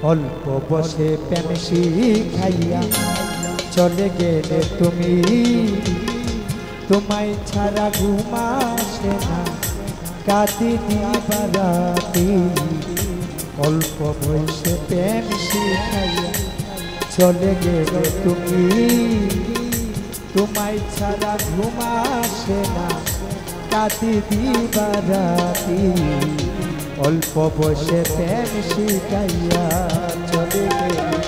অল্প বসে প্রেম শিখাইয়া চলে গেলে তুমি, তোমায় ছাড়া ঘুম আসে না কাঁদি দিবারাতি। অল্প বয়সে প্রেম শিখাইয়া চলে গেলে তুমি, তোমায় ছাড়া ঘুম আসে না কাঁদি দিবারাতি। অল্প বয়সে প্রেম শিখাইয়া চলে গেলে।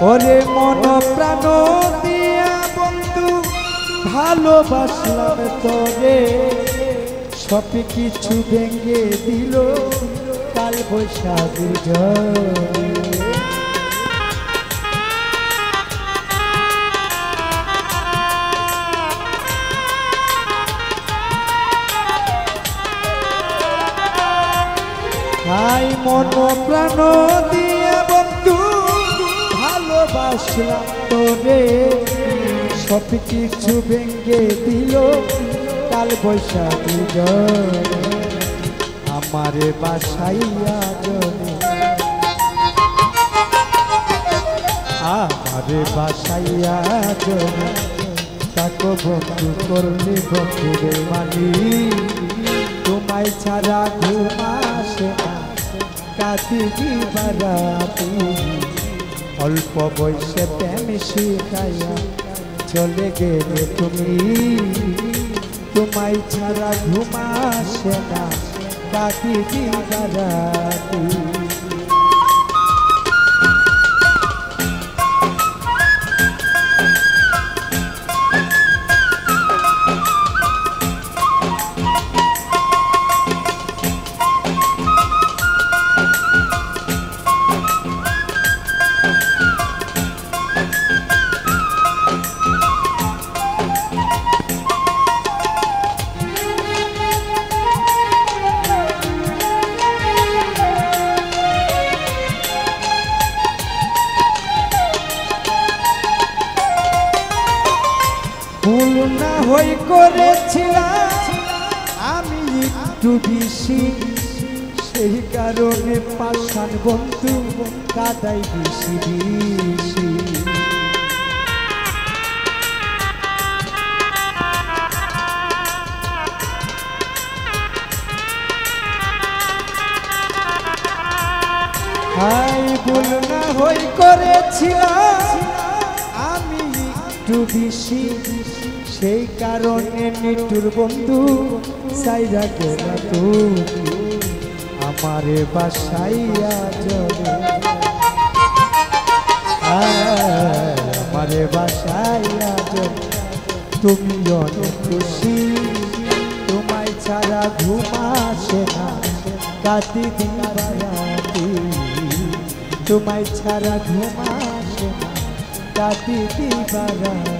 ওরে মন প্রাণ দিয়া বন্ধু ভালোবাসলাম তোরে, সব কিছু ভেঙে দিল কাল বৈশাখীর ঝড়ে। হাই মন প্রাণ দিয়া বন্ধু ভালোবাসলাম তোরে, সব কিছু ভেঙে দিল কাল বৈশাখী ঝড়ে। আমারে বাসাইয়া জলে, আমারে বাসাইয়া জলে তাকে বন্ধু করলে বন্ধুরে মানি। তোমায় ছাড়া ঘুম আসে না কাঁদি দিবারাতি। অল্প বয়সে প্রেম শিখাইয়া চলে গেলে তুমি, তোমায় ছাড়া ঘুম আসে না কাঁদি দিবারাতি। ভুল না হই করেছিলাম আমি একটু বেশি, সেই কারণে পাষাণ বন্ধু কাদাই বেশি বেশি। হাই ভুল না হই করেছিলাম আমি একটু বেশি, সেই কারণে নিটুর বন্ধু সাইরা গেলা তুমি আমারে বাসাইয়া জলে। আমারে বাসাইয়া জলে তুমি অনেক খুশি, তোমায় ছাড়া ঘুম আসে না কাঁদি দিবারাতি। তোমায় ছাড়া ঘুম আসে না কাঁদি দিবারাতি।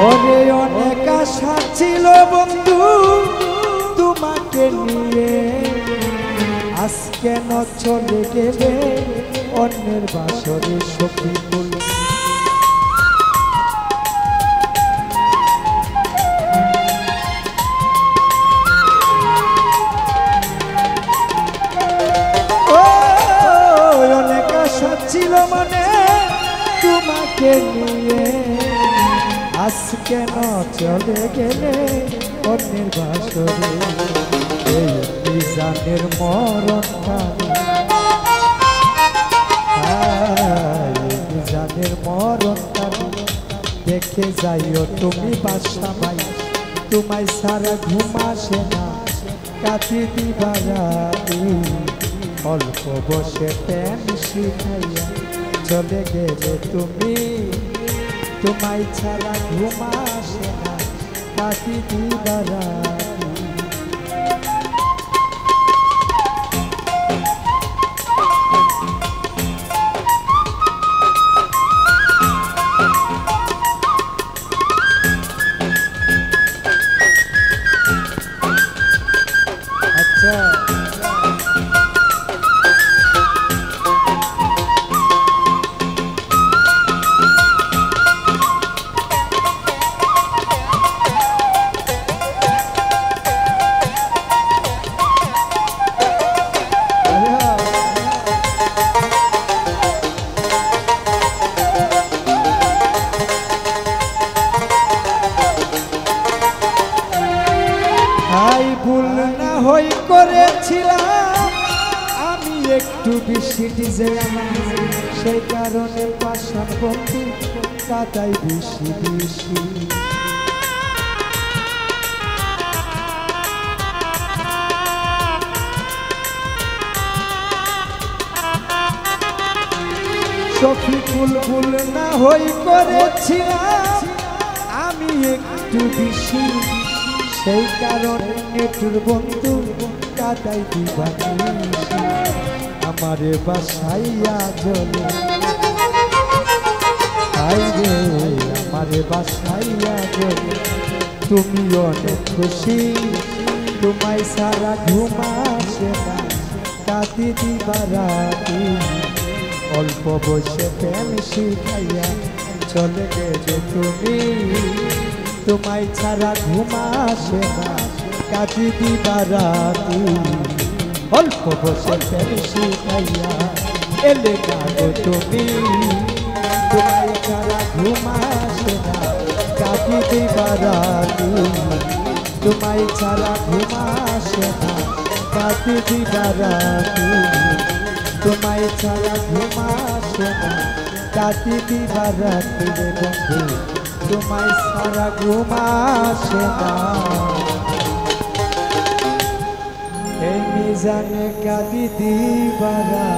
ওরে অনেক আশা ছিল বন্ধু তোমাকে নিয়ে, আজ কেন চলে গেলে অন্যের বাসরে সখী বলে। তোমাকে নিয়ে আজ কেন চলে গেলে অন্যের বাসরে এই মিজানের মরণখানি মিজানের মরণখানি দেখে যাইও তুমি বাসা ভাই তোমায় সারা ঘুম আসে না কাটি দিবারাতি অল্প বসে প্যান শিখাইয়া চলে গেলে তুমি তোমায় ছাড়া ঘুম আসে না কাটি দিবারাতি ভুল না হই করেছিলাম আমি একটু বেশি ডিজে সেই কারণে পাশান বন্ধু কাদাই বেশি বেশি শফিকুল ভুল না হই করেছিলাম আমি একটু বেশি সেই কারণে নেটুর বন্ধু কাদাই দিবানি আমারে বাসাইয়া জলে আইরে আমারে বাসাইয়া জলে তুমি অনেক খুশি তোমায় সারা ঘুম আসে না কাঁদি দিবারাতি অল্প বসে প্রেম শিখাইয়া চলে গেলে তুমি তোমায় ছাড়া ঘুম আসে না কাঁদি দিবারাতি অল্প বসে প্রেম শিখাইয়া এলে গাগো তুমি তোমায় ছাড়া ঘুম আসে না কাঁদি দিবারাতি তোমায় ছাড়া ঘুম আসে না কাঁদি দিবারাতি তোমায় ছাড়া ঘুম আসে না কাঁদি দিবারাতি রে বন্ধু তোমায় সারা ঘুম আসে না এই মিজানে কাঁদি দিবারাতি